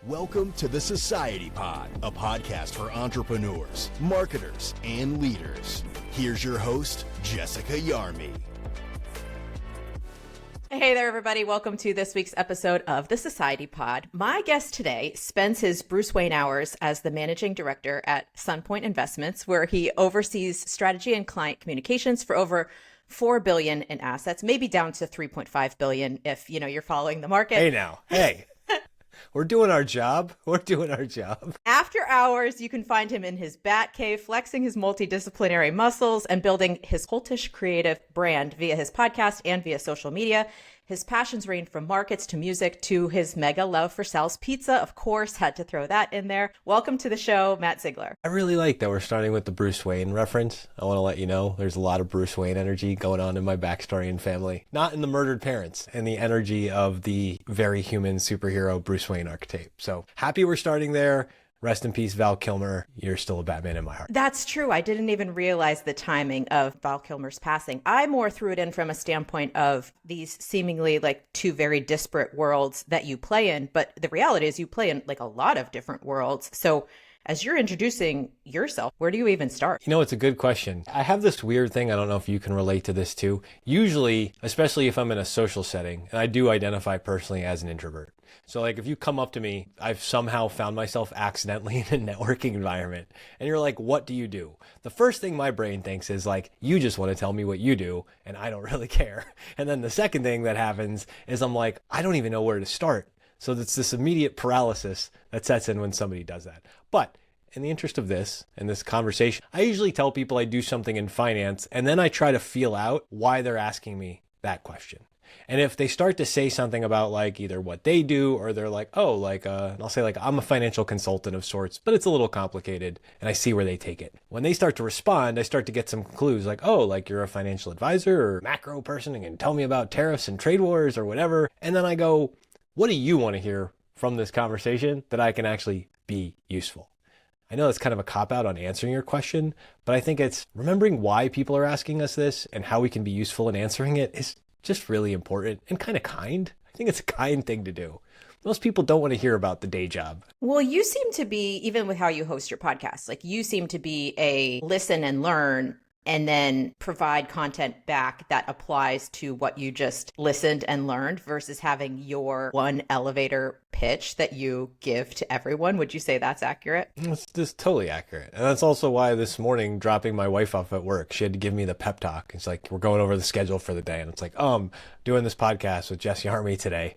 Welcome to the Society Pod, a podcast for entrepreneurs, marketers, and leaders. Here's your host, Jessica Yarmy. Hey there, everybody. Welcome to this week's episode of the Society Pod. My guest today spends his Bruce Wayne hours as the managing director at Sunpointe Investments, where he oversees strategy and client communications for over $4 billion in assets, maybe down to $3.5 billion if you're following the market. Hey now, hey. We're doing our job. After hours, you can find him in his bat cave, flexing his multidisciplinary muscles and building his Cultish Creative brand via his podcast and via social media. His passions range from markets to music to his mega love for Sal's Pizza. Of course, had to throw that in there. Welcome to the show, Matt Ziegler. I really like that we're starting with the Bruce Wayne reference. I want to let you know there's a lot of Bruce Wayne energy going on in my backstory and family. Not in the murdered parents and the energy of the very human superhero Bruce Wayne archetype. So happy we're starting there. Rest in peace, Val Kilmer. You're still a Batman in my heart. That's true. I didn't even realize the timing of Val Kilmer's passing. I more threw it in from a standpoint of these seemingly like two very disparate worlds that you play in. But the reality is you play in like a lot of different worlds. So as you're introducing yourself, where do you even start? It's a good question. I have this weird thing. I don't know if you can relate to this too. Usually, especially if I'm in a social setting, and I do identify personally as an introvert. So like if you come up to me, I've somehow found myself accidentally in a networking environment and you're like, what do you do? The first thing my brain thinks is like, you just want to tell me what you do and I don't really care. And then the second thing that happens is I'm like, I don't even know where to start. So it's this immediate paralysis that sets in when somebody does that. But in the interest of this and this conversation, I usually tell people I do something in finance and then I try to feel out why they're asking me that question. And if they start to say something about like either what they do or they're like, and I'll say like, I'm a financial consultant of sorts, but it's a little complicated and I see where they take it. When they start to respond, I start to get some clues like, you're a financial advisor or macro person and can tell me about tariffs and trade wars or whatever. And then I go, what do you want to hear from this conversation that I can actually be useful? I know that's kind of a cop-out on answering your question, but I think it's remembering why people are asking us this and how we can be useful in answering it is just really important and kind of kind. I think it's a kind thing to do. Most people don't want to hear about the day job. Well, you seem to be, even with how you host your podcast, like you seem to be a listen and learn and then provide content back that applies to what you just listened and learned versus having your one elevator pitch that you give to everyone. Would you say that's accurate? It's just totally accurate. And that's also why this morning, dropping my wife off at work, she had to give me the pep talk. It's like, we're going over the schedule for the day. And it's like, I'm doing this podcast with Jess Yarmy today,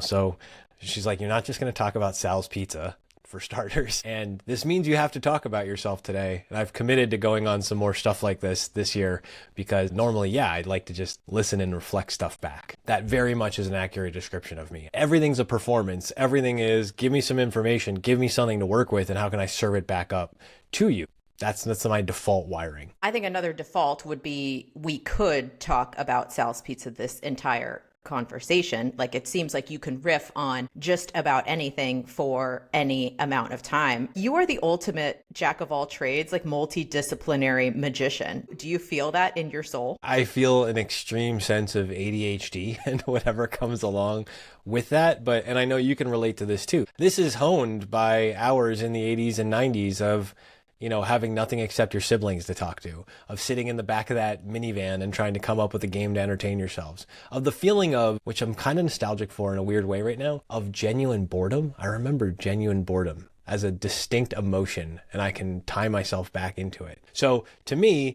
so she's like, you're not just going to talk about Sal's Pizza, for starters. And this means you have to talk about yourself today. And I've committed to going on some more stuff like this year because normally, I'd like to just listen and reflect stuff back. That very much is an accurate description of me. Everything's a performance. Everything is give me some information, give me something to work with, and how can I serve it back up to you? That's my default wiring. I think another default would be we could talk about Sal's Pizza this entire conversation. Like it seems like you can riff on just about anything for any amount of time. You are the ultimate jack of all trades, like multidisciplinary magician. Do you feel that in your soul? I feel an extreme sense of ADHD and whatever comes along with that. And I know you can relate to this too. This is honed by hours in the 80s and 90s of having nothing except your siblings to talk to, of sitting in the back of that minivan and trying to come up with a game to entertain yourselves, of the feeling of, which I'm kind of nostalgic for in a weird way right now, of genuine boredom. I remember genuine boredom as a distinct emotion and I can tie myself back into it. So to me,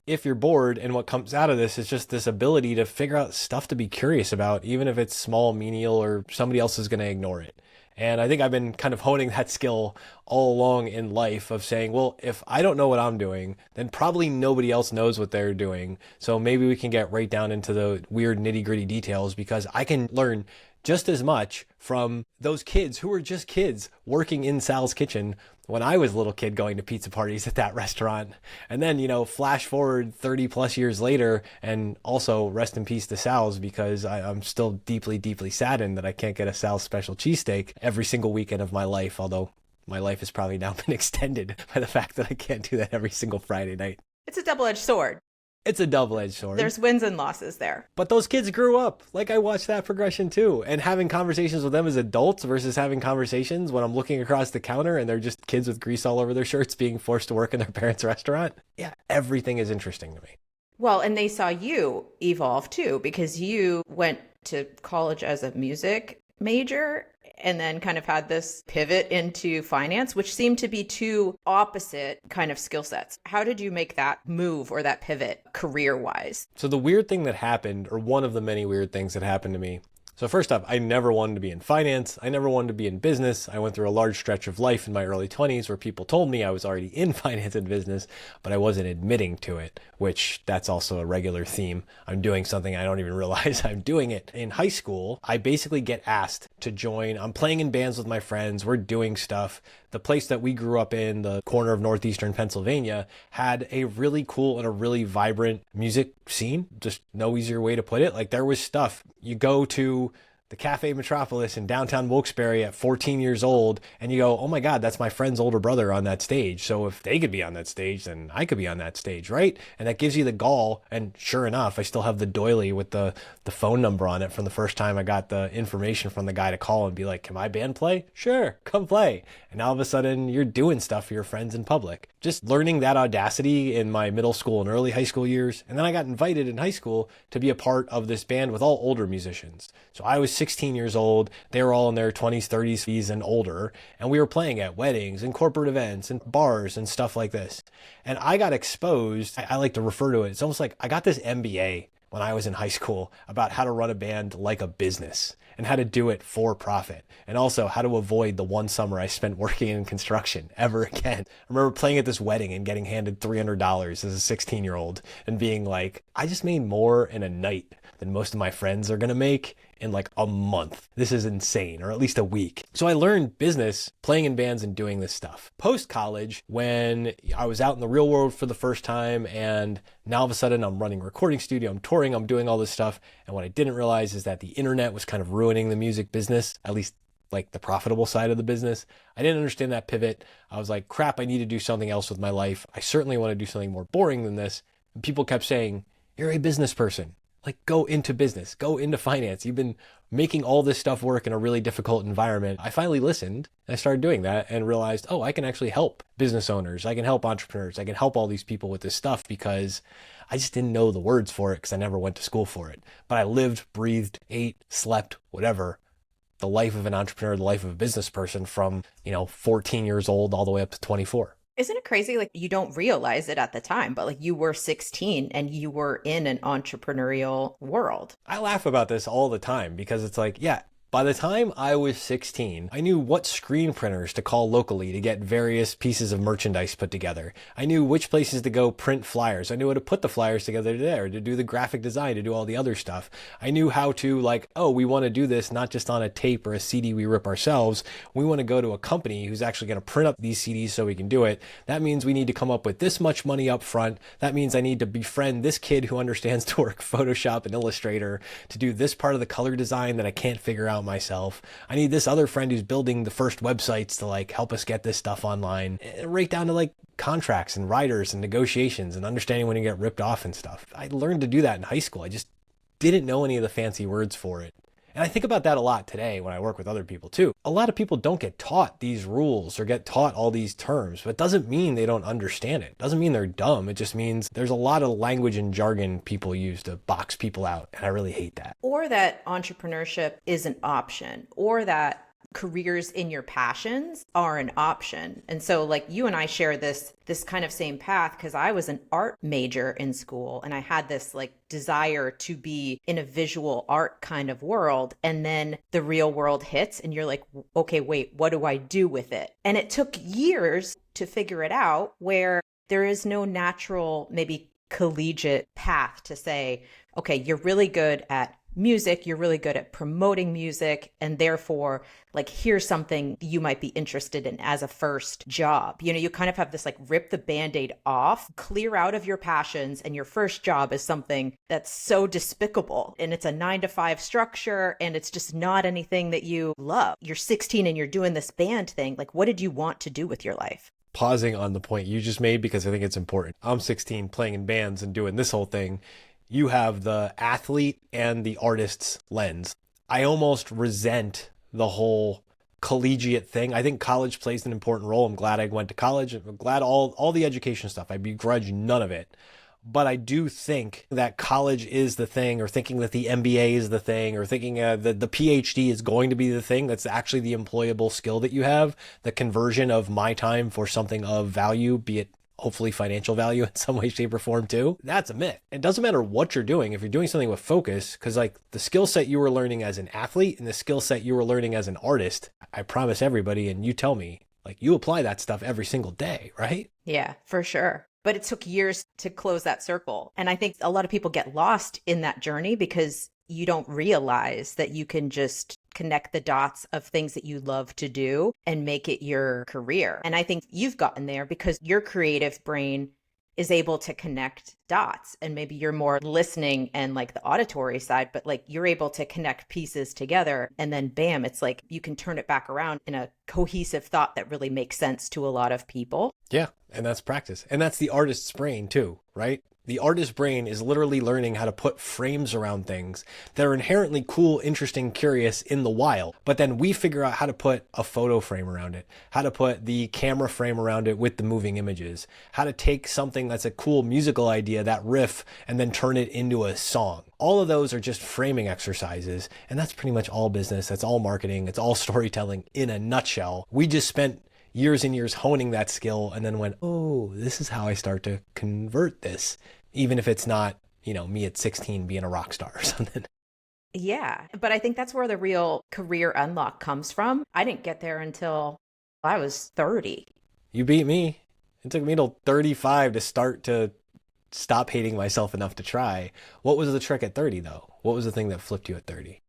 if you're bored and what comes out of this is just this ability to figure out stuff to be curious about, even if it's small, menial, or somebody else is going to ignore it. And I think I've been kind of honing that skill all along in life of saying, well, if I don't know what I'm doing, then probably nobody else knows what they're doing. So maybe we can get right down into the weird nitty gritty details because I can learn just as much from those kids who were just kids working in Sal's kitchen when I was a little kid going to pizza parties at that restaurant. And then, flash forward 30 plus years later, and also rest in peace to Sal's because I'm still deeply, deeply saddened that I can't get a Sal's special cheesesteak every single weekend of my life, although my life has probably now been extended by the fact that I can't do that every single Friday night. It's a double-edged sword. It's a double-edged sword. There's wins and losses there. But those kids grew up. Like, I watched that progression too. And having conversations with them as adults versus having conversations when I'm looking across the counter and they're just kids with grease all over their shirts being forced to work in their parents' restaurant. Yeah, everything is interesting to me. Well, and they saw you evolve too, because you went to college as a music major and then kind of had this pivot into finance, which seemed to be two opposite kind of skill sets. How did you make that move or that pivot career-wise? So the weird thing that happened, or one of the many weird things that happened to me. So first off, I never wanted to be in finance. I never wanted to be in business. I went through a large stretch of life in my early 20s where people told me I was already in finance and business, but I wasn't admitting to it, which that's also a regular theme. I'm doing something I don't even realize I'm doing it. In high school, I basically get asked to join. I'm playing in bands with my friends. We're doing stuff. The place that we grew up in, the corner of northeastern Pennsylvania, had a really cool and a really vibrant music scene. Just no easier way to put it. Like, there was stuff. You go to the Cafe Metropolis in downtown Wilkes-Barre at 14 years old, and you go, oh my God, that's my friend's older brother on that stage. So if they could be on that stage, then I could be on that stage, right? And that gives you the gall. And sure enough, I still have the doily with the phone number on it from the first time I got the information from the guy to call and be like, can my band play? Sure, come play. And all of a sudden, you're doing stuff for your friends in public. Just learning that audacity in my middle school and early high school years. And then I got invited in high school to be a part of this band with all older musicians. So I was 16 years old. They were all in their 20s, 30s, and older. And we were playing at weddings and corporate events and bars and stuff like this. And I got exposed. I like to refer to it. It's almost like I got this MBA when I was in high school about how to run a band like a business and how to do it for profit. And also how to avoid the one summer I spent working in construction ever again. I remember playing at this wedding and getting handed $300 as a 16-year-old and being like, I just made more in a night than most of my friends are going to make in like a month. This is insane, or at least a week. So I learned business playing in bands and doing this stuff. Post-college, when I was out in the real world for the first time, and now all of a sudden I'm running a recording studio, I'm touring, I'm doing all this stuff. And what I didn't realize is that the internet was kind of ruining the music business, at least like the profitable side of the business. I didn't understand that pivot. I was like, crap, I need to do something else with my life. I certainly want to do something more boring than this. And people kept saying, you're a business person. Like, go into business, go into finance. You've been making all this stuff work in a really difficult environment. I finally listened and I started doing that and realized, oh, I can actually help business owners. I can help entrepreneurs. I can help all these people with this stuff because I just didn't know the words for it because I never went to school for it. But I lived, breathed, ate, slept, whatever, the life of an entrepreneur, the life of a business person from, 14 years old all the way up to 24. Isn't it crazy? Like, you don't realize it at the time, but like, you were 16 and you were in an entrepreneurial world. I laugh about this all the time because it's like, yeah, by the time I was 16, I knew what screen printers to call locally to get various pieces of merchandise put together. I knew which places to go print flyers. I knew how to put the flyers together there, to do the graphic design, to do all the other stuff. I knew how to we want to do this not just on a tape or a CD we rip ourselves. We want to go to a company who's actually going to print up these CDs so we can do it. That means we need to come up with this much money up front. That means I need to befriend this kid who understands to work Photoshop and Illustrator to do this part of the color design that I can't figure out myself. I need this other friend who's building the first websites to help us get this stuff online, right down to contracts and writers and negotiations and understanding when you get ripped off and stuff. I learned to do that in high school. I just didn't know any of the fancy words for it. And I think about that a lot today when I work with other people too. A lot of people don't get taught these rules or get taught all these terms, but it doesn't mean they don't understand it. It doesn't mean they're dumb. It just means there's a lot of language and jargon people use to box people out. And I really hate that. Or that entrepreneurship is an option, or that careers in your passions are an option. And so you and I share this kind of same path because I was an art major in school and I had this desire to be in a visual art kind of world. And then the real world hits and you're like, okay, wait, what do I do with it? And it took years to figure it out, where there is no natural, maybe collegiate path to say, okay, you're really good at music, you're really good at promoting music, and therefore here's something you might be interested in as a first job. You kind of have this rip the band-aid off, clear out of your passions, and your first job is something that's so despicable and it's a 9-to-5 structure and it's just not anything that you love. You're 16 and you're doing this band thing. What did you want to do with your life? pausing on the point you just made because I think it's important. I'm 16 playing in bands and doing this whole thing. You have the athlete and the artist's lens. I almost resent the whole collegiate thing. I think college plays an important role. I'm glad I went to college. I'm glad all the education stuff. I begrudge none of it. But I do think that college is the thing, or thinking that the MBA is the thing, or thinking that the PhD is going to be the thing that's actually the employable skill that you have, the conversion of my time for something of value, be it hopefully financial value in some way, shape, or form too. That's a myth. It doesn't matter what you're doing. If you're doing something with focus, because like the skill set you were learning as an athlete and the skill set you were learning as an artist, I promise everybody, and you tell me, like you apply that stuff every single day, right? Yeah, for sure. But it took years to close that circle. And I think a lot of people get lost in that journey because you don't realize that you can just connect the dots of things that you love to do and make it your career. And I think you've gotten there because your creative brain is able to connect dots, and maybe you're more listening and like the auditory side, but like you're able to connect pieces together, and then bam, it's like you can turn it back around in a cohesive thought that really makes sense to a lot of people. Yeah. And that's practice. And that's the artist's brain too, right? The artist's brain is literally learning how to put frames around things that are inherently cool, interesting, curious in the wild. But then we figure out how to put a photo frame around it, how to put the camera frame around it with the moving images, how to take something that's a cool musical idea, that riff, and then turn it into a song. All of those are just framing exercises. And that's pretty much all business. That's all marketing. It's all storytelling in a nutshell. We just spent years and years honing that skill and then went, oh, this is how I start to convert this, even if it's not, me at 16 being a rock star or something. Yeah, but I think that's where the real career unlock comes from. I didn't get there until I was 30. You beat me. It took me till 35 to start to stop hating myself enough to try. What was the trick at 30 though? What was the thing that flipped you at 30?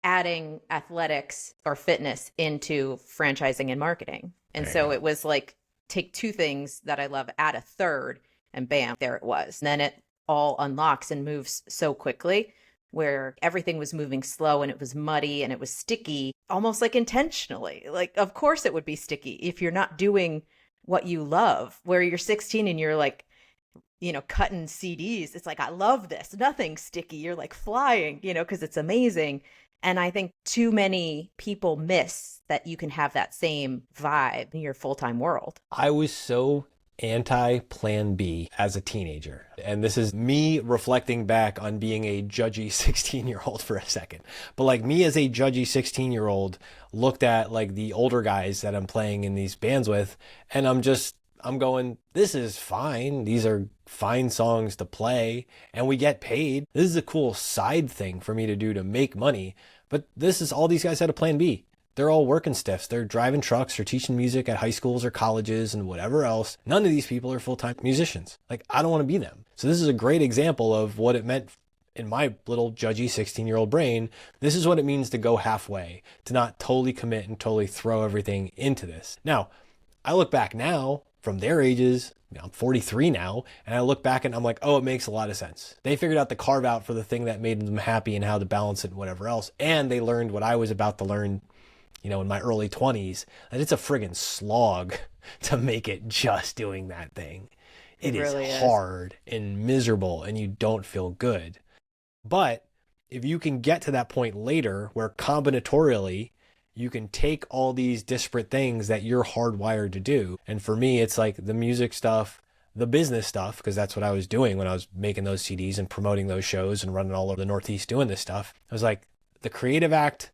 Adding athletics or fitness into franchising and marketing. And so it was like, take two things that I love, add a third, and bam, there it was. And then it all unlocks and moves so quickly, where everything was moving slow and it was muddy and it was sticky, almost like intentionally. Like, of course it would be sticky if you're not doing what you love, where you're 16 and you're like, cutting CDs. It's like, I love this. Nothing's sticky. You're like flying, because it's amazing. And I think too many people miss that you can have that same vibe in your full-time world. I was so anti-plan B as a teenager. And this is me reflecting back on being a judgy 16-year-old for a second. But like me as a judgy 16-year-old looked at like the older guys that I'm playing in these bands with, and I'm going, this is fine. These are fine songs to play and we get paid. This is a cool side thing for me to do to make money. But this is all these guys had a plan B. They're all working stiffs. They're driving trucks or teaching music at high schools or colleges and whatever else. None of these people are full-time musicians. Like, I don't want to be them. So this is a great example of what it meant in my little judgy 16-year-old brain. This is what it means to go halfway, to not totally commit and totally throw everything into this. Now, I look back now from their ages, I'm 43 now, and I look back and I'm like, oh, it makes a lot of sense. They figured out the carve out for the thing that made them happy and how to balance it and whatever else. And they learned what I was about to learn, in my early 20s, that it's a friggin' slog to make it just doing that thing. It really is hard and miserable and you don't feel good. But if you can get to that point later where combinatorially, you can take all these disparate things that you're hardwired to do. And for me, it's like the music stuff, the business stuff, because that's what I was doing when I was making those CDs and promoting those shows and running all over the Northeast doing this stuff. I was like, the creative act,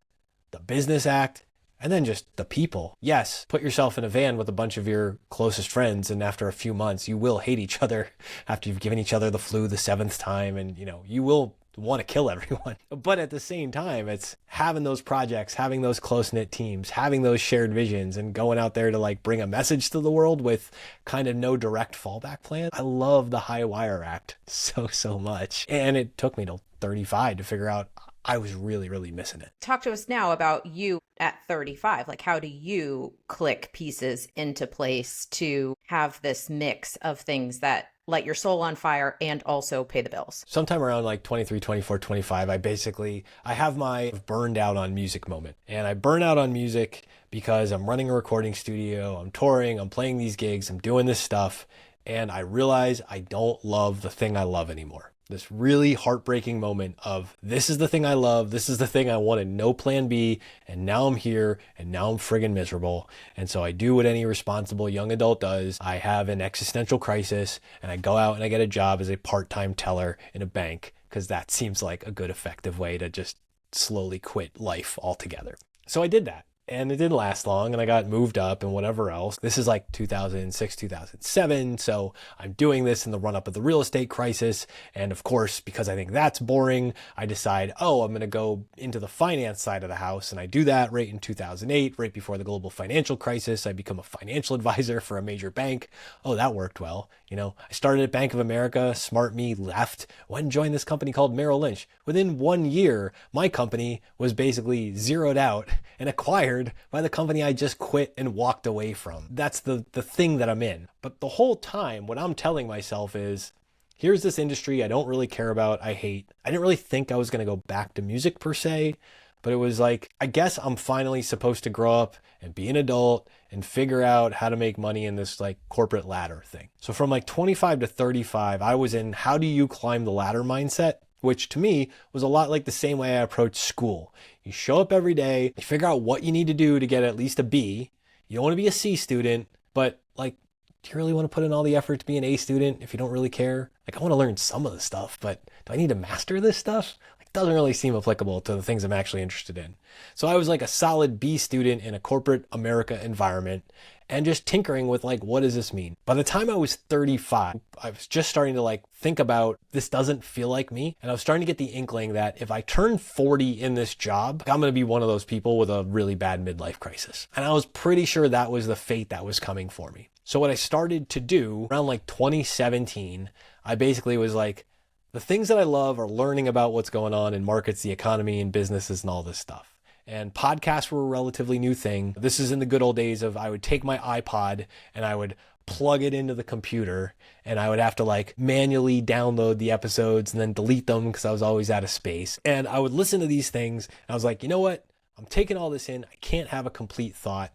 the business act, and then just the people. Yes, put yourself in a van with a bunch of your closest friends, and after a few months, you will hate each other after you've given each other the flu the 7th time, and you will want to kill everyone. But at the same time, it's having those projects, having those close-knit teams, having those shared visions, and going out there to like bring a message to the world with kind of no direct fallback plan. I love the high wire act so much. And it took me till 35 to figure out I was really, really missing it. Talk to us now about you at 35. Like, how do you click pieces into place to have this mix of things that light your soul on fire and also pay the bills? Sometime around like 23, 24, 25, I have my burned out on music moment. And I burn out on music because I'm running a recording studio, I'm touring, I'm playing these gigs, I'm doing this stuff, and I realize I don't love the thing I love anymore. This really heartbreaking moment of this is the thing I love, this is the thing I wanted, no plan B, and now I'm here, and now I'm friggin' miserable. And so I do what any responsible young adult does. I have an existential crisis, and I go out and I get a job as a part-time teller in a bank, because that seems like a good effective way to just slowly quit life altogether. So I did that. And it didn't last long, and I got moved up and whatever else. This is like 2006, 2007. So I'm doing this in the run up of the real estate crisis. And of course, because I think that's boring, I decide, I'm going to go into the finance side of the house. And I do that right in 2008, right before the global financial crisis. I become a financial advisor for a major bank. Oh, that worked well. I started at Bank of America, smart me, left, went and joined this company called Merrill Lynch. Within 1 year, my company was basically zeroed out and acquired by the company I just quit and walked away from. That's the thing that I'm in. But the whole time, what I'm telling myself is, here's this industry I don't really care about, I hate. I didn't really think I was going to go back to music per se, but it was like, I guess I'm finally supposed to grow up and be an adult and figure out how to make money in this like corporate ladder thing. So from like 25 to 35, I was in how do you climb the ladder mindset, which to me was a lot like the same way I approached school. You show up every day, you figure out what you need to do to get at least a B. You don't want to be a C student, but like, do you really want to put in all the effort to be an A student if you don't really care? Like, I want to learn some of the stuff, but do I need to master this stuff? Like, it doesn't really seem applicable to the things I'm actually interested in. So I was like a solid B student in a corporate America environment and just tinkering with like, what does this mean? By the time I was 35, I was just starting to like think about this doesn't feel like me. And I was starting to get the inkling that if I turn 40 in this job, I'm going to be one of those people with a really bad midlife crisis. And I was pretty sure that was the fate that was coming for me. So what I started to do around like 2017, I basically was like, the things that I love are learning about what's going on in markets, the economy, and businesses and all this stuff. And podcasts were a relatively new thing. This is in the good old days of I would take my iPod and I would plug it into the computer and I would have to like manually download the episodes and then delete them because I was always out of space. And I would listen to these things and I was like, you know what? I'm taking all this in. I can't have a complete thought.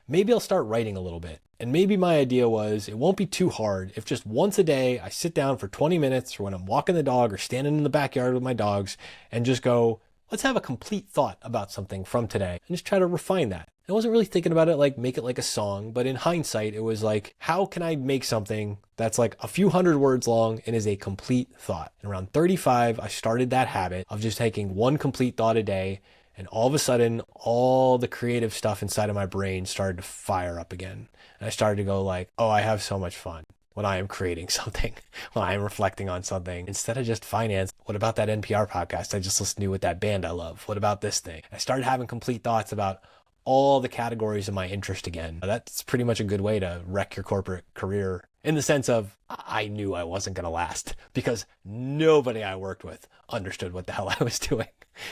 Maybe I'll start writing a little bit. And maybe my idea was it won't be too hard if just once a day I sit down for 20 minutes or when I'm walking the dog or standing in the backyard with my dogs and just go, let's have a complete thought about something from today and just try to refine that. I wasn't really thinking about it like make it like a song, but in hindsight, it was like, how can I make something that's like a few hundred words long and is a complete thought? And around 35, I started that habit of just taking one complete thought a day. And all of a sudden, all the creative stuff inside of my brain started to fire up again. And I started to go like, oh, I have so much fun when I am creating something, when I am reflecting on something. Instead of just finance, what about that NPR podcast I just listened to with that band I love? What about this thing? I started having complete thoughts about all the categories of my interest again. That's pretty much a good way to wreck your corporate career in the sense of I knew I wasn't going to last because nobody I worked with understood what the hell I was doing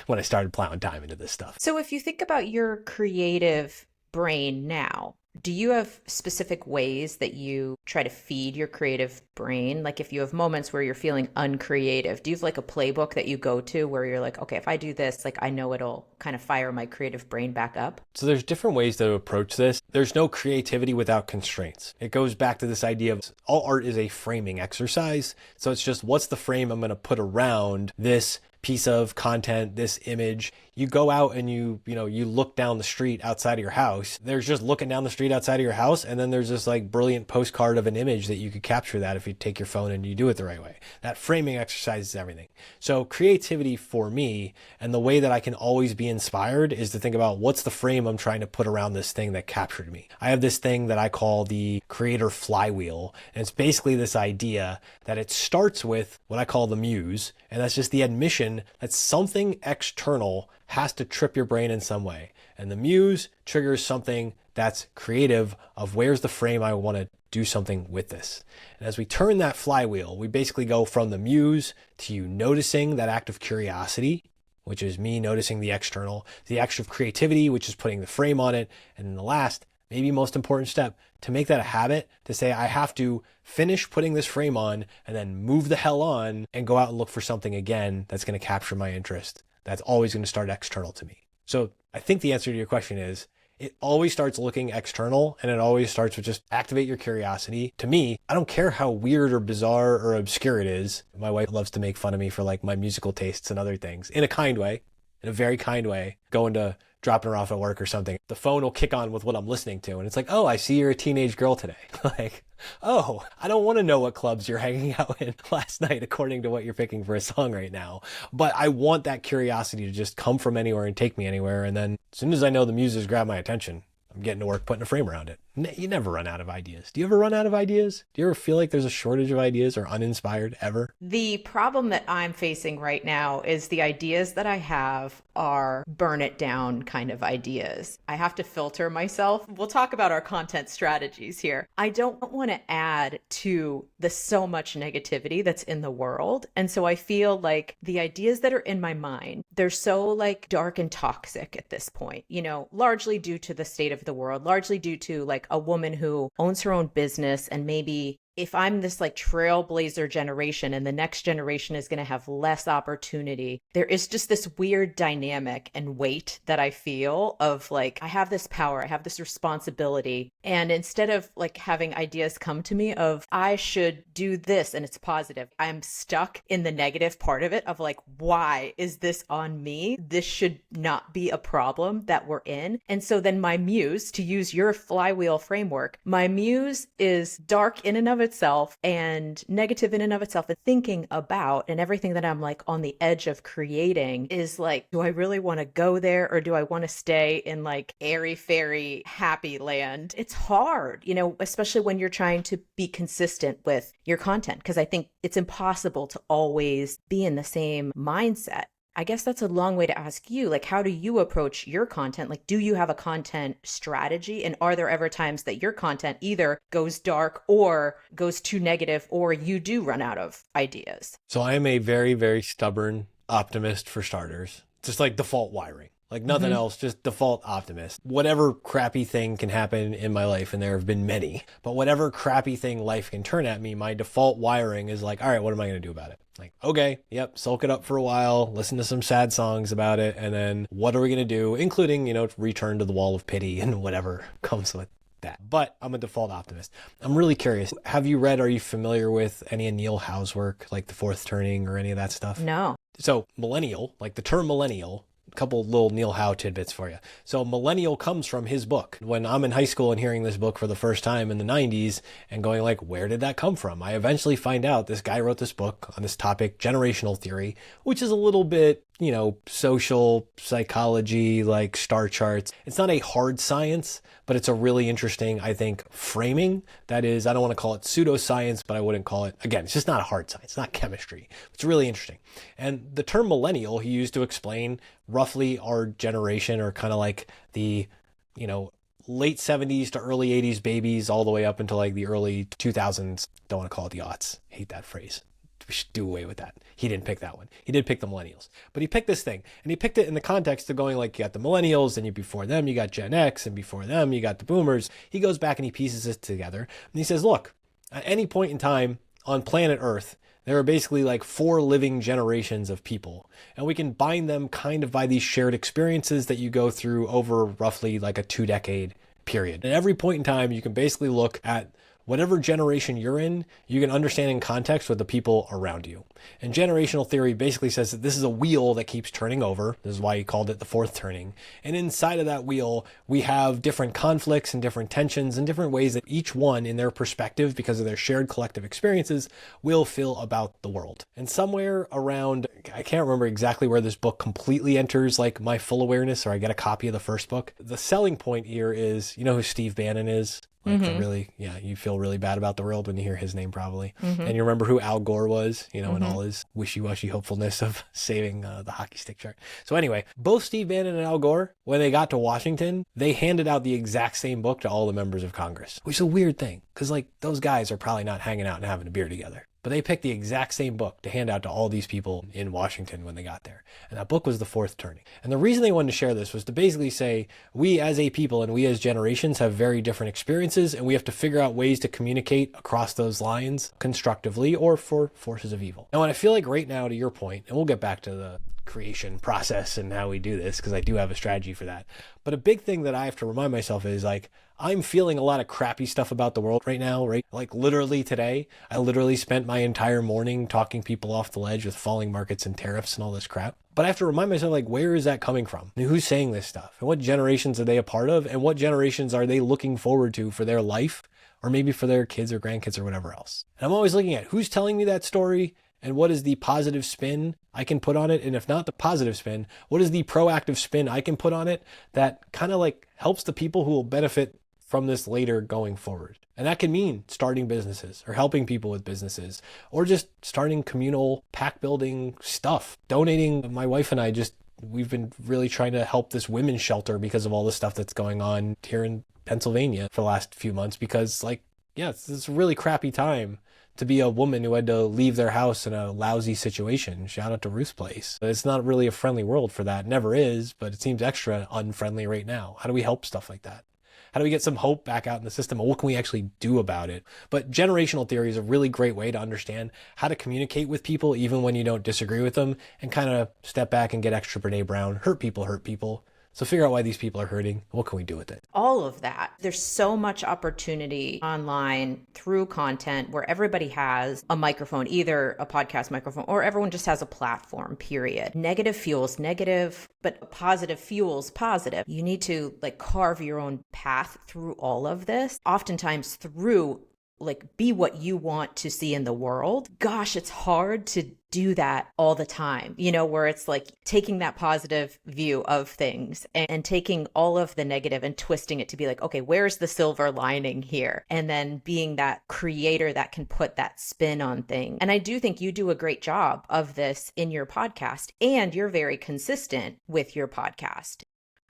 when I started plowing time into this stuff. So if you think about your creative brain now, do you have specific ways that you try to feed your creative brain? Like if you have moments where you're feeling uncreative, do you have like a playbook that you go to where you're like, okay, if I do this, like I know it'll kind of fire my creative brain back up? So there's different ways to approach this. There's no creativity without constraints. It goes back to this idea of all art is a framing exercise. So it's just what's the frame I'm going to put around this piece of content, this image. You go out and you look down the street outside of your house. There's just looking down the street outside of your house. And then there's this like brilliant postcard of an image that you could capture that if you take your phone and you do it the right way. That framing exercise is everything. So creativity for me and the way that I can always be inspired is to think about what's the frame I'm trying to put around this thing that captured me. I have this thing that I call the creator flywheel. And it's basically this idea that it starts with what I call the muse. And that's just the admission that something external has to trip your brain in some way. And the muse triggers something that's creative of where's the frame I want to do something with this. And as we turn that flywheel, we basically go from the muse to you noticing that act of curiosity, which is me noticing the external, the act of creativity, which is putting the frame on it. And then the last, maybe most important step, to make that a habit, to say I have to finish putting this frame on and then move the hell on and go out and look for something again that's going to capture my interest. That's always going to start external to me. So I think the answer to your question is, it always starts looking external, and it always starts with just activate your curiosity. To me, I don't care how weird or bizarre or obscure it is. My wife loves to make fun of me for like my musical tastes and other things in a kind way, in a very kind way, going to dropping her off at work or something. The phone will kick on with what I'm listening to. And it's like, oh, I see you're a teenage girl today. Like, oh, I don't want to know what clubs you're hanging out in last night according to what you're picking for a song right now. But I want that curiosity to just come from anywhere and take me anywhere. And then as soon as I know the muse has grabbed my attention, I'm getting to work putting a frame around it. You never run out of ideas. Do you ever run out of ideas? Do you ever feel like there's a shortage of ideas or uninspired ever? The problem that I'm facing right now is the ideas that I have are burn it down kind of ideas. I have to filter myself. We'll talk about our content strategies here. I don't want to add to the so much negativity that's in the world. And so I feel like the ideas that are in my mind, they're so like dark and toxic at this point, you know, largely due to the state of the world, largely due to like a woman who owns her own business, and maybe if I'm this like trailblazer generation and the next generation is going to have less opportunity, there is just this weird dynamic and weight that I feel of like, I have this power, I have this responsibility. And instead of like having ideas come to me of I should do this and it's positive, I'm stuck in the negative part of it of like, why is this on me? This should not be a problem that we're in. And so then my muse, to use your flywheel framework, my muse is dark in and of itself and negative in and of itself, and thinking about, and everything that I'm like on the edge of creating is like, do I really want to go there, or do I want to stay in like airy fairy happy land? It's hard, you know, especially when you're trying to be consistent with your content, because I think it's impossible to always be in the same mindset. I guess that's a long way to ask you, like, how do you approach your content? Like, do you have a content strategy? And are there ever times that your content either goes dark or goes too negative, or you do run out of ideas? So I am a very, very stubborn optimist for starters. Just like default wiring. Like nothing else, just default optimist. Whatever crappy thing can happen in my life, and there have been many, but whatever crappy thing life can turn at me, my default wiring is like, all right, what am I going to do about it? Like, okay, yep, sulk it up for a while, listen to some sad songs about it, and then what are we going to do? Including, you know, return to the wall of pity and whatever comes with that. But I'm a default optimist. I'm really curious. Have you read, are you familiar with any of Neil Howe's work, like The Fourth Turning or any of that stuff? No. So millennial, like the term millennial, a couple little Neil Howe tidbits for you. So millennial comes from his book. When I'm in high school and hearing this book for the first time in the 90s and going like, where did that come from? I eventually find out this guy wrote this book on this topic, generational theory, which is a little bit, you know, social psychology, like star charts. It's not a hard science, but it's a really interesting, I think, framing. That is, I don't want to call it pseudoscience, but I wouldn't call it, again, it's just not a hard science. It's not chemistry. It's really interesting. And the term millennial he used to explain roughly our generation, or kind of like the, you know, late 70s to early 80s babies all the way up into like the early 2000s. Don't want to call it the aughts. Hate that phrase. We should do away with that. He didn't pick that one. He did pick the millennials, but he picked this thing, and he picked it in the context of going like, you got the millennials, and before them you got Gen X, and before them you got the boomers. He goes back and he pieces it together, and he says, look, at any point in time on planet Earth, there are basically like 4 living generations of people, and we can bind them kind of by these shared experiences that you go through over roughly like a 2-decade period. At every point in time, you can basically look at whatever generation you're in, you can understand in context with the people around you. And generational theory basically says that this is a wheel that keeps turning over. This is why he called it the fourth turning. And inside of that wheel, we have different conflicts and different tensions and different ways that each one in their perspective, because of their shared collective experiences, will feel about the world. And somewhere around, I can't remember exactly where this book completely enters like my full awareness, or I get a copy of the first book. The selling point here is, you know who Steve Bannon is? Like really, yeah, you feel really bad about the world when you hear his name probably. And you remember who Al Gore was, you know, and all his wishy-washy hopefulness of saving the hockey stick chart. So anyway, both Steve Bannon and Al Gore, when they got to Washington, they handed out the exact same book to all the members of Congress, which is a weird thing because like those guys are probably not hanging out and having a beer together. But they picked the exact same book to hand out to all these people in Washington when they got there. And that book was The Fourth Turning. And the reason they wanted to share this was to basically say, we as a people and we as generations have very different experiences, and we have to figure out ways to communicate across those lines constructively or for forces of evil. And what I feel like right now, to your point, and we'll get back to the creation process and how we do this, because I do have a strategy for that. But a big thing that I have to remind myself is like, I'm feeling a lot of crappy stuff about the world right now, right? Like literally today, I literally spent my entire morning talking people off the ledge with falling markets and tariffs and all this crap. But I have to remind myself, like, where is that coming from? And who's saying this stuff? And what generations are they a part of? And what generations are they looking forward to for their life, or maybe for their kids or grandkids or whatever else? And I'm always looking at who's telling me that story, and what is the positive spin I can put on it? And if not the positive spin, what is the proactive spin I can put on it that kind of like helps the people who will benefit from this later going forward? And that can mean starting businesses or helping people with businesses, or just starting communal pack building stuff. Donating. My wife and I we've been really trying to help this women's shelter because of all the stuff that's going on here in Pennsylvania for the last few months, because like, yeah, it's a really crappy time to be a woman who had to leave their house in a lousy situation. Shout out to Ruth's Place. It's not really a friendly world for that. Never is, but it seems extra unfriendly right now. How do we help stuff like that? How do we get some hope back out in the system? And what can we actually do about it? But generational theory is a really great way to understand how to communicate with people, even when you don't disagree with them, and kind of step back and get extra Brene Brown. Hurt people. So figure out why these people are hurting. What can we do with it? All of that. There's so much opportunity online through content where everybody has a microphone, either a podcast microphone, or everyone just has a platform, period. Negative fuels negative, but positive fuels positive. You need to like carve your own path through all of this, oftentimes through like be what you want to see in the world. Gosh, it's hard to do that all the time, where it's like taking that positive view of things and taking all of the negative and twisting it to be like, okay, where's the silver lining here? And then being that creator that can put that spin on things. And I do think you do a great job of this in your podcast, and you're very consistent with your podcast.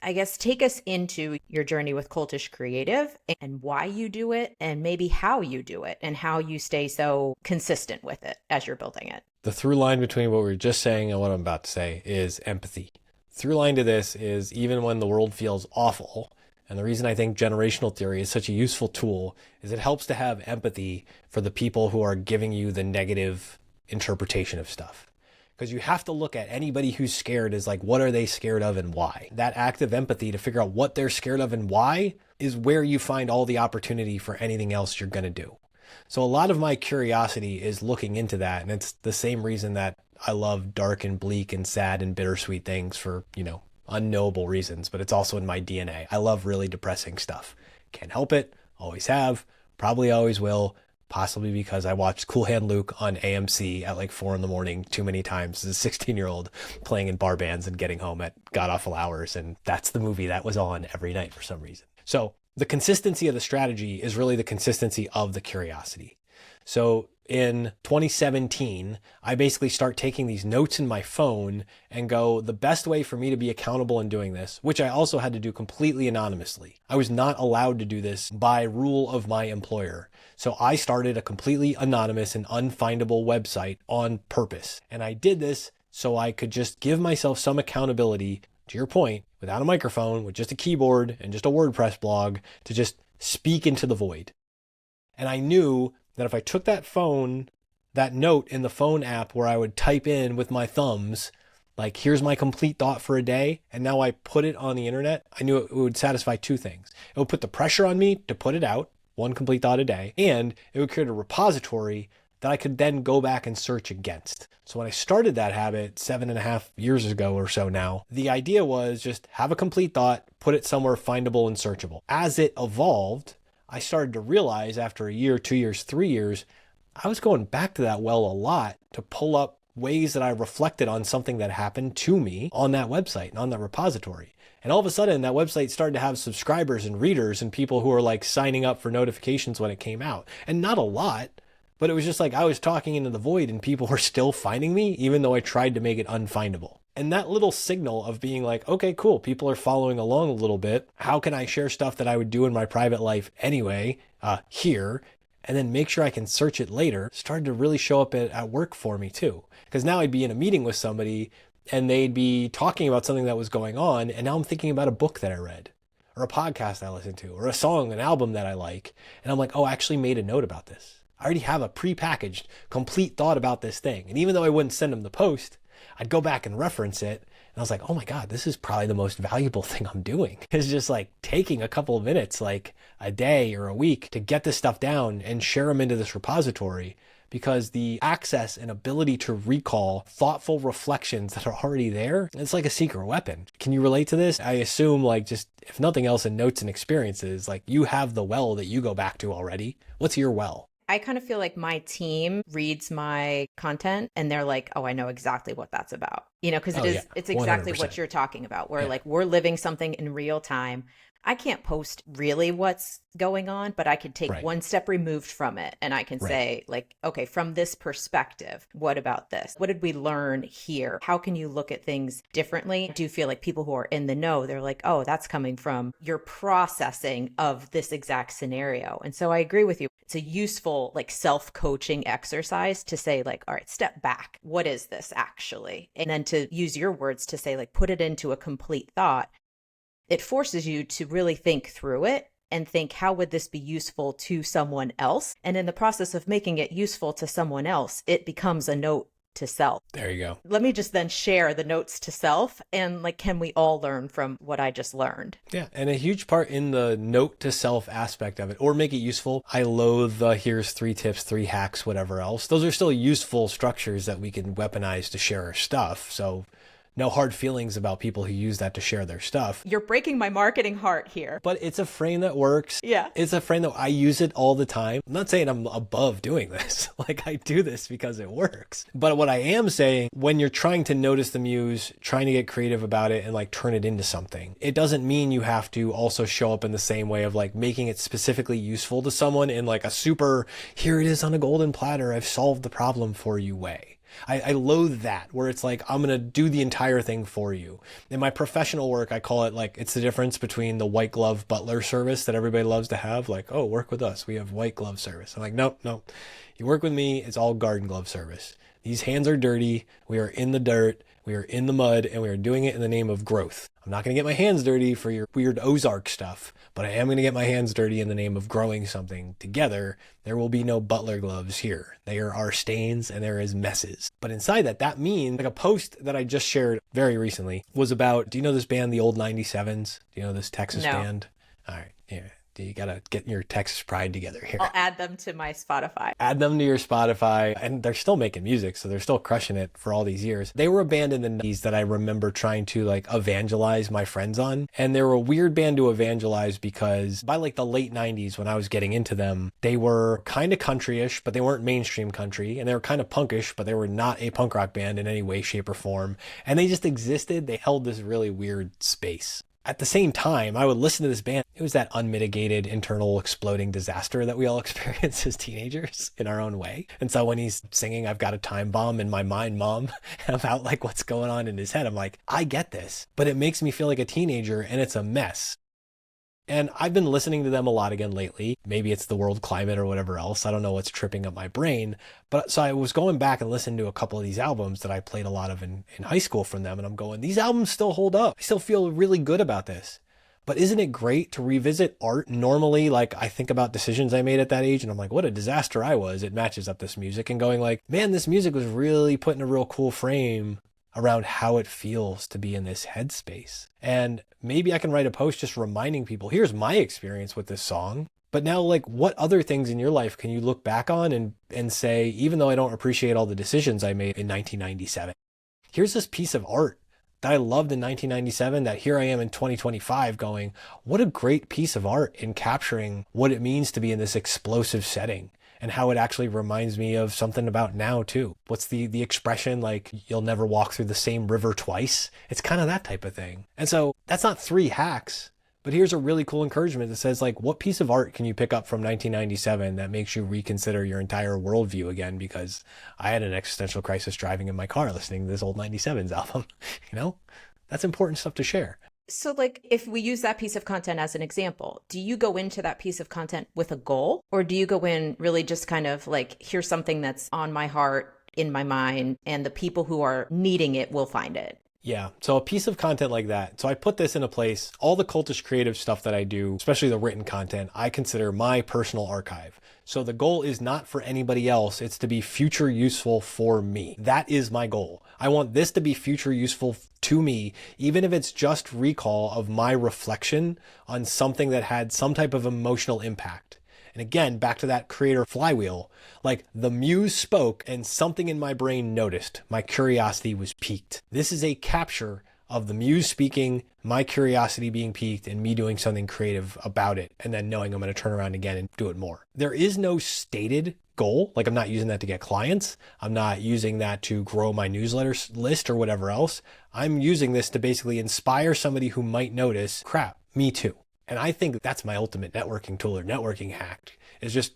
I guess take us into your journey with Cultish Creative and why you do it, and maybe how you do it and how you stay so consistent with it as you're building it. The through line between what we were just saying and what I'm about to say is empathy. Through line to this is even when the world feels awful, and the reason I think generational theory is such a useful tool is it helps to have empathy for the people who are giving you the negative interpretation of stuff. Because you have to look at anybody who's scared as like, what are they scared of and why? That active empathy to figure out what they're scared of and why is where you find all the opportunity for anything else you're going to do. So a lot of my curiosity is looking into that. And it's the same reason that I love dark and bleak and sad and bittersweet things for, unknowable reasons, but it's also in my DNA. I love really depressing stuff. Can't help it. Always have. Probably always will. Possibly because I watched Cool Hand Luke on AMC at like 4 a.m. too many times as a 16-year-old playing in bar bands and getting home at god-awful hours. And that's the movie that was on every night for some reason. So the consistency of the strategy is really the consistency of the curiosity. So in 2017, I basically start taking these notes in my phone and go, the best way for me to be accountable in doing this, which I also had to do completely anonymously. I was not allowed to do this by rule of my employer. So I started a completely anonymous and unfindable website on purpose. And I did this so I could just give myself some accountability, to your point, without a microphone, with just a keyboard and just a WordPress blog, to just speak into the void. And I knew that if I took that note in the phone app where I would type in with my thumbs, like, here's my complete thought for a day, and now I put it on the internet, I knew it would satisfy two things. It would put the pressure on me to put it out, one complete thought a day, and it would create a repository that I could then go back and search against. So when I started that habit 7.5 years ago or so now, the idea was just have a complete thought, put it somewhere findable and searchable. As it evolved, I started to realize after a year, 2 years, 3 years, I was going back to that well a lot to pull up ways that I reflected on something that happened to me on that website and on that repository. And all of a sudden that website started to have subscribers and readers and people who were like signing up for notifications when it came out. And not a lot, but it was just like I was talking into the void and people were still finding me, even though I tried to make it unfindable. And that little signal of being like, okay, cool, people are following along a little bit. How can I share stuff that I would do in my private life anyway, here? and then make sure I can search it later started to really show up at work for me too. Because now I'd be in a meeting with somebody and they'd be talking about something that was going on, and now I'm thinking about a book that I read, or a podcast I listened to, or a song, an album that I like. And I'm like, oh, I actually made a note about this. I already have a prepackaged, complete thought about this thing. And even though I wouldn't send them the post, I'd go back and reference it. And I was like, oh my God, this is probably the most valuable thing I'm doing. It's just like taking a couple of minutes, like a day or a week, to get this stuff down and share them into this repository. Because the access and ability to recall thoughtful reflections that are already there, it's like a secret weapon. Can you relate to this? I assume, like, just if nothing else in notes and experiences, like you have the well that you go back to already. What's your well? I kind of feel like my team reads my content and they're like, oh, I know exactly what that's about. Because it's exactly 100%. What you're talking about. Where like we're living something in real time. I can't post really what's going on, but I could take one step removed from it. And I can say like, okay, from this perspective, what about this? What did we learn here? How can you look at things differently? I do feel like people who are in the know, they're like, oh, that's coming from your processing of this exact scenario. And so I agree with you. It's a useful like self-coaching exercise to say like, all right, step back. What is this actually? And then to use your words to say like, put it into a complete thought. It forces you to really think through it and think, how would this be useful to someone else? And in the process of making it useful to someone else, it becomes a note to self. There you go. Let me just then share the notes to self, and like, can we all learn from what I just learned? Yeah. And a huge part in the note to self aspect of it, or make it useful. I loathe the here's 3 tips, 3 hacks, whatever else. Those are still useful structures that we can weaponize to share our stuff. So no hard feelings about people who use that to share their stuff. You're breaking my marketing heart here. But it's a frame that works. Yeah. It's a frame that I use it all the time. I'm not saying I'm above doing this. Like, I do this because it works. But what I am saying, when you're trying to notice the muse, trying to get creative about it and like turn it into something, it doesn't mean you have to also show up in the same way of like making it specifically useful to someone in like a super, here it is on a golden platter, I've solved the problem for you way. I loathe that, where it's like, I'm going to do the entire thing for you. In my professional work, I call it like, it's the difference between the white glove butler service that everybody loves to have. Like, oh, work with us. We have white glove service. I'm like, nope. You work with me. It's all garden glove service. These hands are dirty. We are in the dirt. We are in the mud, and we are doing it in the name of growth. I'm not going to get my hands dirty for your weird Ozark stuff, but I am going to get my hands dirty in the name of growing something together. There will be no butler gloves here. There are stains and there is messes. But inside that means, like, a post that I just shared very recently was about, do you know this band, the Old 97s? Do you know this Texas band? All right. Yeah. You got to get your Texas pride together here. I'll add them to my Spotify. Add them to your Spotify. And they're still making music, so they're still crushing it for all these years. They were a band in the 90s that I remember trying to like evangelize my friends on. And they were a weird band to evangelize because by like the late 90s, when I was getting into them, they were kind of countryish, but they weren't mainstream country. And they were kind of punkish, but they were not a punk rock band in any way, shape, or form. And they just existed. They held this really weird space. At the same time, I would listen to this band. It was that unmitigated internal exploding disaster that we all experience as teenagers in our own way. And so when he's singing, I've got a time bomb in my mind, mom, about like what's going on in his head, I'm like, I get this, but it makes me feel like a teenager and it's a mess. And I've been listening to them a lot again lately. Maybe it's the world climate or whatever else. I don't know what's tripping up my brain. But so I was going back and listening to a couple of these albums that I played a lot of in high school from them. And I'm going, these albums still hold up. I still feel really good about this. But isn't it great to revisit art? Normally, like, I think about decisions I made at that age and I'm like, what a disaster I was. It matches up this music, and going like, man, this music was really put in a real cool frame around how it feels to be in this headspace. And maybe I can write a post just reminding people, here's my experience with this song. But now, like, what other things in your life can you look back on and say, even though I don't appreciate all the decisions I made in 1997, here's this piece of art that I loved in 1997 that here I am in 2025 going, what a great piece of art in capturing what it means to be in this explosive setting. And how it actually reminds me of something about now too. What's the expression, like, you'll never walk through the same river twice? It's kind of that type of thing. And so that's not 3 hacks, but here's a really cool encouragement that says, like, what piece of art can you pick up from 1997 that makes you reconsider your entire worldview again? Because I had an existential crisis driving in my car listening to this Old 97s album. You know, that's important stuff to share. So like if we use that piece of content as an example, do you go into that piece of content with a goal, or do you go in really just kind of like, here's something that's on my heart, in my mind, and the people who are needing it will find it? Yeah. So a piece of content like that. So I put this in a place, all the Cultish Creative stuff that I do, especially the written content, I consider my personal archive. So the goal is not for anybody else. It's to be future useful for me. That is my goal. I want this to be future useful to me, even if it's just recall of my reflection on something that had some type of emotional impact. And again, back to that creator flywheel, like the muse spoke and something in my brain noticed. My curiosity was piqued. This is a capture of the muse speaking, my curiosity being piqued, and me doing something creative about it, and then knowing I'm going to turn around again and do it more. There is no stated goal. Like I'm not using that to get clients. I'm not using that to grow my newsletter list or whatever else. I'm using this to basically inspire somebody who might notice, crap, me too. And I think that's my ultimate networking tool or networking hack, is just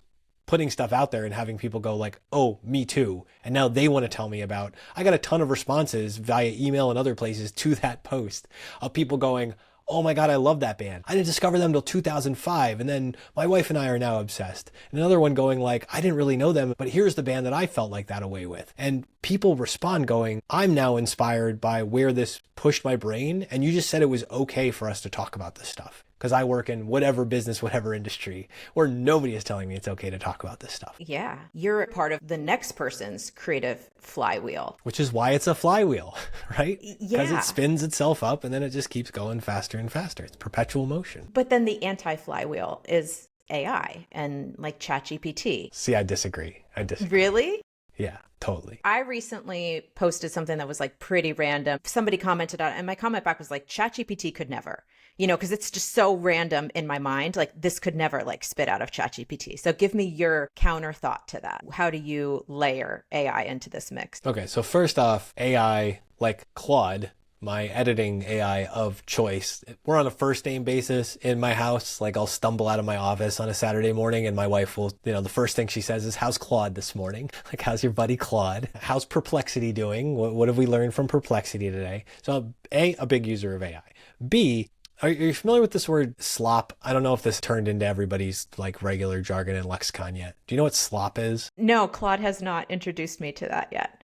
putting stuff out there and having people go like, oh, me too. And now they want to tell me about, I got a ton of responses via email and other places to that post of people going, oh my God, I love that band. I didn't discover them until 2005. And then my wife and I are now obsessed. And another one going like, I didn't really know them, but here's the band that I felt like that away with. And people respond going, I'm now inspired by where this pushed my brain. And you just said it was okay for us to talk about this stuff. Because I work in whatever business, whatever industry, where nobody is telling me it's okay to talk about this stuff. Yeah. You're a part of the next person's creative flywheel. Which is why it's a flywheel, right? Yeah. Because it spins itself up and then it just keeps going faster and faster. It's perpetual motion. But then the anti-flywheel is AI and like ChatGPT. See, I disagree. Really? Yeah, totally. I recently posted something that was like pretty random. Somebody commented on it, and my comment back was like, ChatGPT could never, because it's just so random in my mind. Like this could never like spit out of ChatGPT. So give me your counter thought to that. How do you layer AI into this mix? Okay, so first off, AI like Claude, my editing AI of choice. We're on a first name basis in my house. Like I'll stumble out of my office on a Saturday morning and my wife will, the first thing she says is, how's Claude this morning? Like, how's your buddy Claude? How's Perplexity doing? What have we learned from Perplexity today? So A, a big user of AI. B, are you familiar with this word slop? I don't know if this turned into everybody's like regular jargon and lexicon yet. Do you know what slop is? No, Claude has not introduced me to that yet.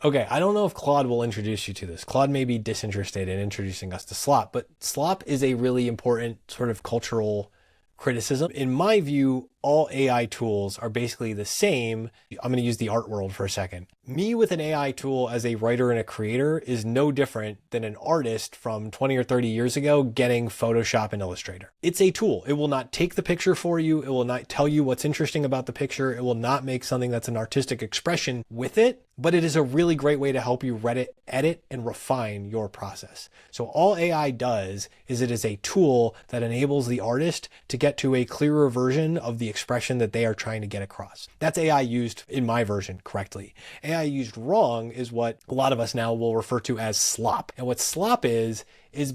Okay, I don't know if Claude will introduce you to this. Claude may be disinterested in introducing us to slop, but slop is a really important sort of cultural criticism. In my view, all AI tools are basically the same. I'm going to use the art world for a second. Me with an AI tool as a writer and a creator is no different than an artist from 20 or 30 years ago getting Photoshop and Illustrator. It's a tool. It will not take the picture for you. It will not tell you what's interesting about the picture. It will not make something that's an artistic expression with it, but it is a really great way to help you edit, and refine your process. So all AI does is it is a tool that enables the artist to get to a clearer version of the expression that they are trying to get across. That's AI used in my version correctly. AI used wrong is what a lot of us now will refer to as slop. And what slop is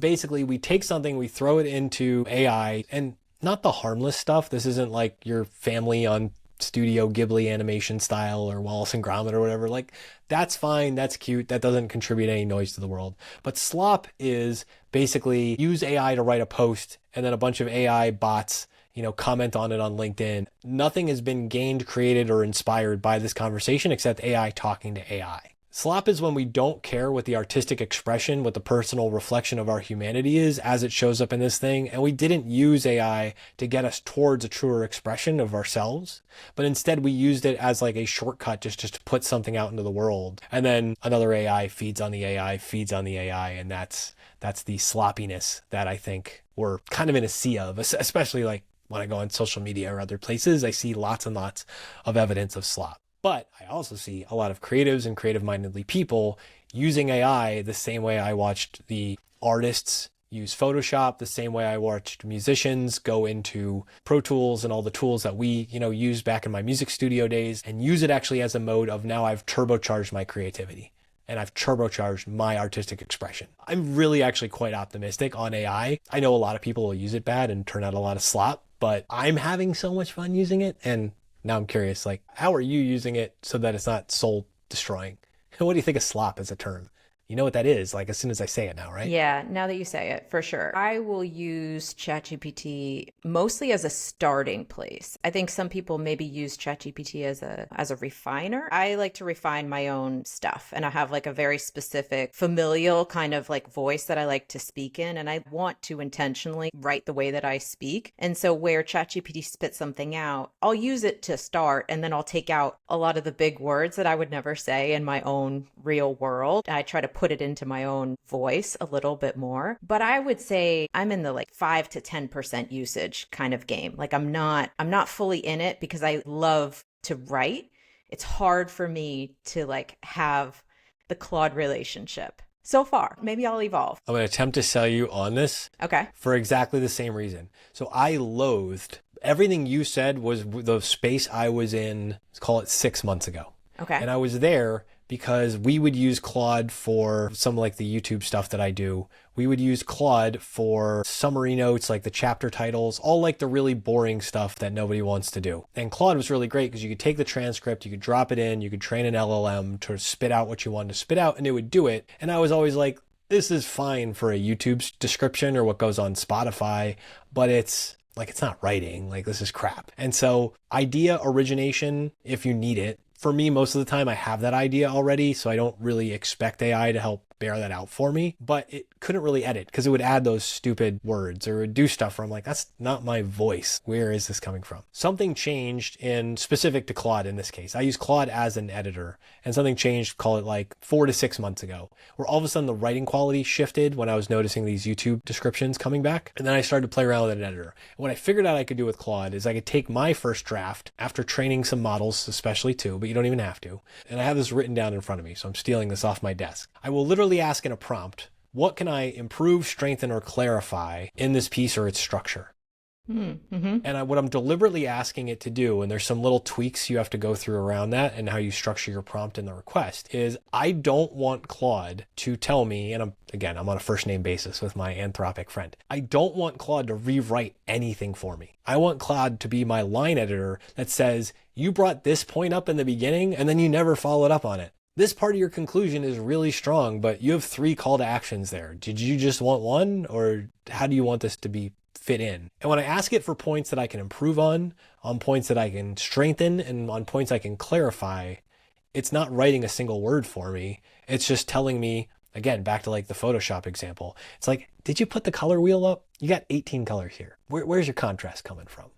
basically we take something, we throw it into AI, and not the harmless stuff. This isn't like your family on Studio Ghibli animation style or Wallace and Gromit or whatever. Like that's fine, that's cute, that doesn't contribute any noise to the world. But slop is basically use AI to write a post and then a bunch of AI bots comment on it on LinkedIn. Nothing has been gained, created, or inspired by this conversation except AI talking to AI. Slop is when we don't care what the artistic expression, what the personal reflection of our humanity is as it shows up in this thing. And we didn't use AI to get us towards a truer expression of ourselves, but instead we used it as like a shortcut just to put something out into the world. And then another AI feeds on the AI, feeds on the AI. And that's the sloppiness that I think we're kind of in a sea of, especially like when I go on social media or other places, I see lots and lots of evidence of slop. But I also see a lot of creatives and creative-mindedly people using AI the same way I watched the artists use Photoshop, the same way I watched musicians go into Pro Tools and all the tools that we, used back in my music studio days, and use it actually as a mode of now I've turbocharged my creativity and I've turbocharged my artistic expression. I'm really actually quite optimistic on AI. I know a lot of people will use it bad and turn out a lot of slop, but I'm having so much fun using it. And now I'm curious, like, how are you using it so that it's not soul destroying? What do you think of slop as a term? You know what that is, like as soon as I say it now, right? Yeah, now that you say it, for sure. I will use ChatGPT mostly as a starting place. I think some people maybe use ChatGPT as a refiner. I like to refine my own stuff, and I have like a very specific familial kind of like voice that I like to speak in, and I want to intentionally write the way that I speak. And so where ChatGPT spits something out, I'll use it to start, and then I'll take out a lot of the big words that I would never say in my own real world. I try to put it into my own voice a little bit more. But I would say I'm in the like 5 to 10% usage kind of game. Like I'm not fully in it because I love to write. It's hard for me to like have the Claude relationship. So far, maybe I'll evolve. I'm going to attempt to sell you on this. Okay. For exactly the same reason. So I loathed everything you said was the space I was in, let's call it 6 months ago. Okay. And I was there because we would use Claude for some like the YouTube stuff that I do. We would use Claude for summary notes, like the chapter titles, all like the really boring stuff that nobody wants to do. And Claude was really great because you could take the transcript, you could drop it in, you could train an LLM to spit out what you wanted to spit out, and it would do it. And I was always like, this is fine for a YouTube description or what goes on Spotify, but it's not writing, like this is crap. And so idea origination, if you need it, for me, most of the time I have that idea already, so I don't really expect AI to help bear that out for me, but it couldn't really edit because it would add those stupid words or would do stuff where I'm like, that's not my voice. Where is this coming from? Something changed in specific to Claude in this case. I use Claude as an editor, and something changed, call it like 4 to 6 months ago, where all of a sudden the writing quality shifted when I was noticing these YouTube descriptions coming back. And then I started to play around with an editor. And what I figured out I could do with Claude is I could take my first draft after training some models, especially two, but you don't even have to. And I have this written down in front of me, so I'm stealing this off my desk. I will literally ask in a prompt, what can I improve, strengthen, or clarify in this piece or its structure? Mm-hmm. And what I'm deliberately asking it to do, and there's some little tweaks you have to go through around that and how you structure your prompt in the request, is I don't want Claude to tell me, and I'm on a first name basis with my Anthropic friend. I don't want Claude to rewrite anything for me. I want Claude to be my line editor that says, you brought this point up in the beginning and then you never followed up on it. This part of your conclusion is really strong, but you have 3 call to actions there. Did you just want one, or how do you want this to be fit in? And when I ask it for points that I can improve on points that I can strengthen, and on points I can clarify, it's not writing a single word for me. It's just telling me, again, back to like the Photoshop example. It's like, did you put the color wheel up? You got 18 colors here. Where's your contrast coming from?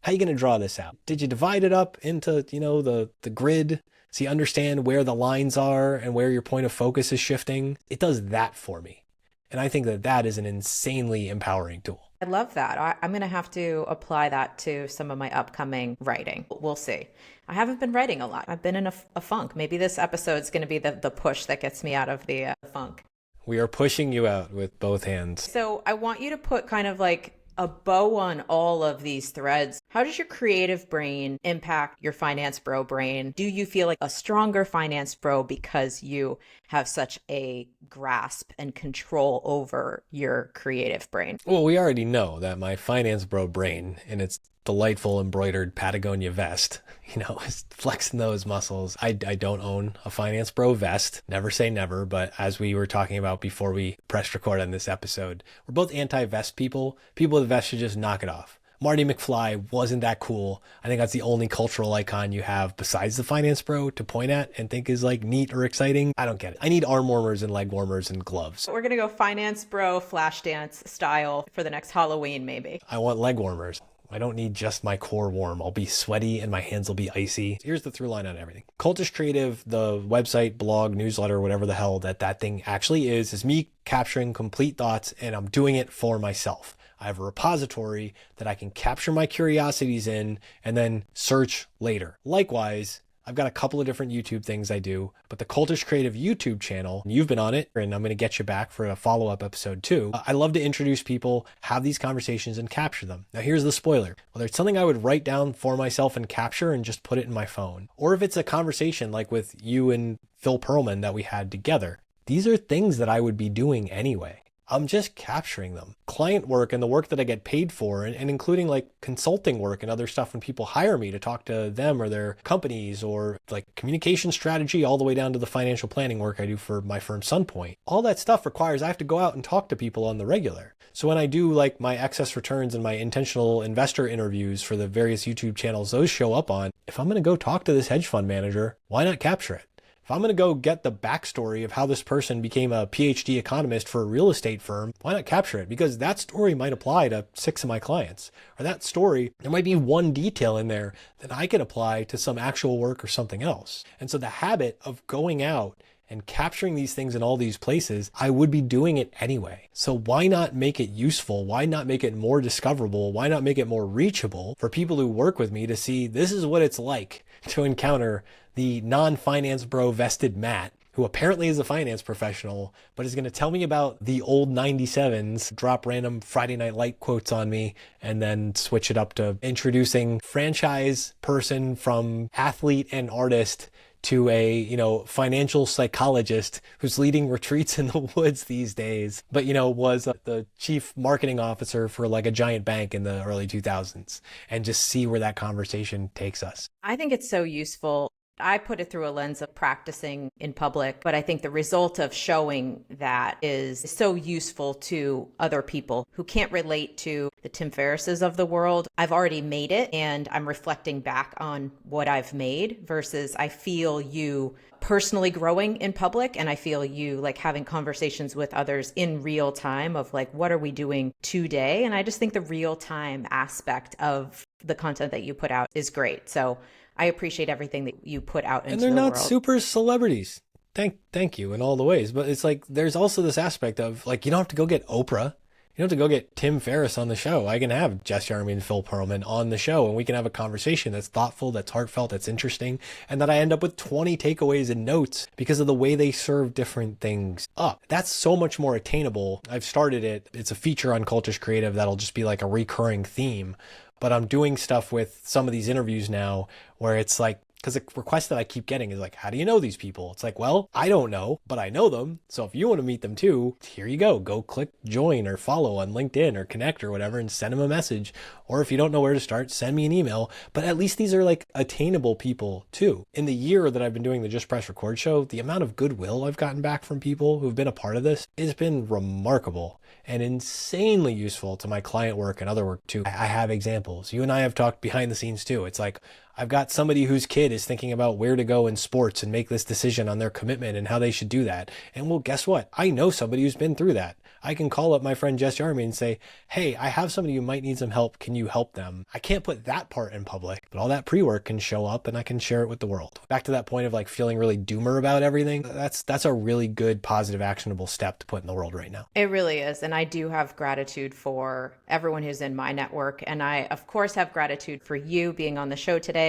How are you going to draw this out? Did you divide it up into, the grid? So you understand where the lines are and where your point of focus is shifting. It does that for me. And I think that is an insanely empowering tool. I love that. I'm going to have to apply that to some of my upcoming writing. We'll see. I haven't been writing a lot. I've been in a funk. Maybe this episode's going to be the push that gets me out of the funk. We are pushing you out with both hands. So I want you to put kind of like a bow on all of these threads. How does your creative brain impact your finance bro brain? Do you feel like a stronger finance bro because you have such a grasp and control over your creative brain? Well, we already know that my finance bro brain in its delightful embroidered Patagonia vest, is flexing those muscles. I don't own a finance bro vest. Never say never, but as we were talking about before we pressed record on this episode, we're both anti-vest people. People with vests should just knock it off. Marty McFly wasn't that cool. I think that's the only cultural icon you have besides the finance bro to point at and think is like neat or exciting. I don't get it. I need arm warmers and leg warmers and gloves. We're going to go finance bro flash dance style for the next Halloween, maybe. I want leg warmers. I don't need just my core warm. I'll be sweaty and my hands will be icy. Here's the through line on everything. Cultish Creative, the website, blog, newsletter, whatever the hell that thing actually is me capturing complete thoughts, and I'm doing it for myself. I have a repository that I can capture my curiosities in and then search later. Likewise, I've got a couple of different YouTube things I do, but the Cultish Creative YouTube channel, you've been on it, and I'm going to get you back for a follow-up episode too. I love to introduce people, have these conversations, and capture them. Now here's the spoiler. Whether it's something I would write down for myself and capture and just put it in my phone, or if it's a conversation like with you and Phil Pearlman that we had together, these are things that I would be doing anyway. I'm just capturing them. Client work and the work that I get paid for, and including like consulting work and other stuff when people hire me to talk to them or their companies, or like communication strategy all the way down to the financial planning work I do for my firm Sunpointe. All that stuff requires I have to go out and talk to people on the regular. So when I do like my excess returns and my intentional investor interviews for the various YouTube channels those show up on, if I'm going to go talk to this hedge fund manager, why not capture it? If I'm going to go get the backstory of how this person became a PhD economist for a real estate firm, why not capture it? Because that story might apply to 6 of my clients. Or that story, there might be one detail in there that I can apply to some actual work or something else. And so the habit of going out and capturing these things in all these places, I would be doing it anyway. So why not make it useful? Why not make it more discoverable? Why not make it more reachable for people who work with me to see this is what it's like to encounter the non-finance bro vested Matt, who apparently is a finance professional, but is going to tell me about the old 97s, drop random Friday Night Light quotes on me, and then switch it up to introducing franchise person from athlete and artist to a, financial psychologist who's leading retreats in the woods these days, but, was the chief marketing officer for like a giant bank in the early 2000s, and just see where that conversation takes us. I think it's so useful. I put it through a lens of practicing in public, but I think the result of showing that is so useful to other people who can't relate to the Tim Ferrisses of the world. I've already made it and I'm reflecting back on what I've made versus I feel you personally growing in public, and I feel you like having conversations with others in real time of like, what are we doing today? And I just think the real time aspect of the content that you put out is great. So I appreciate everything that you put out into the world. And they're not super celebrities. Thank you in all the ways. But it's like, there's also this aspect of like, you don't have to go get Oprah. You don't have to go get Tim Ferriss on the show. I can have Jess Yarmy and Phil Perlman on the show, and we can have a conversation that's thoughtful, that's heartfelt, that's interesting, and that I end up with 20 takeaways and notes because of the way they serve different things up. That's so much more attainable. I've started it. It's a feature on Cultish Creative that'll just be like a recurring theme. But I'm doing stuff with some of these interviews now where it's like, because the request that I keep getting is like, how do you know these people? It's like, well, I don't know, but I know them. So if you want to meet them too, here you go. Go click join or follow on LinkedIn or connect or whatever and send them a message. Or if you don't know where to start, send me an email. But at least these are like attainable people too. In the year that I've been doing the Just Press Record show, the amount of goodwill I've gotten back from people who've been a part of this has been remarkable and insanely useful to my client work and other work too. I have examples. You and I have talked behind the scenes too. It's like, I've got somebody whose kid is thinking about where to go in sports and make this decision on their commitment and how they should do that. And well, guess what? I know somebody who's been through that. I can call up my friend Jess Yarmy and say, hey, I have somebody who might need some help. Can you help them? I can't put that part in public, but all that pre-work can show up and I can share it with the world. Back to that point of like feeling really doomer about everything. That's a really good, positive, actionable step to put in the world right now. It really is. And I do have gratitude for everyone who's in my network. And I, of course, have gratitude for you being on the show today.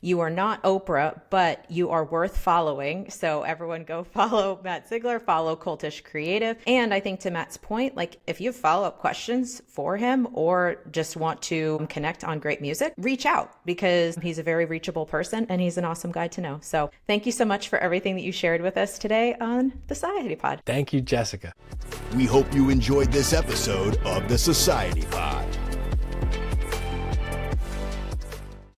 You are not Oprah, but you are worth following. So everyone go follow Matt Ziegler, follow Cultish Creative. And I think to Matt's point, like if you have follow-up questions for him or just want to connect on great music, reach out because he's a very reachable person and he's an awesome guy to know. So thank you so much for everything that you shared with us today on the Society Pod. Thank you, Jessica. We hope you enjoyed this episode of the Society Pod.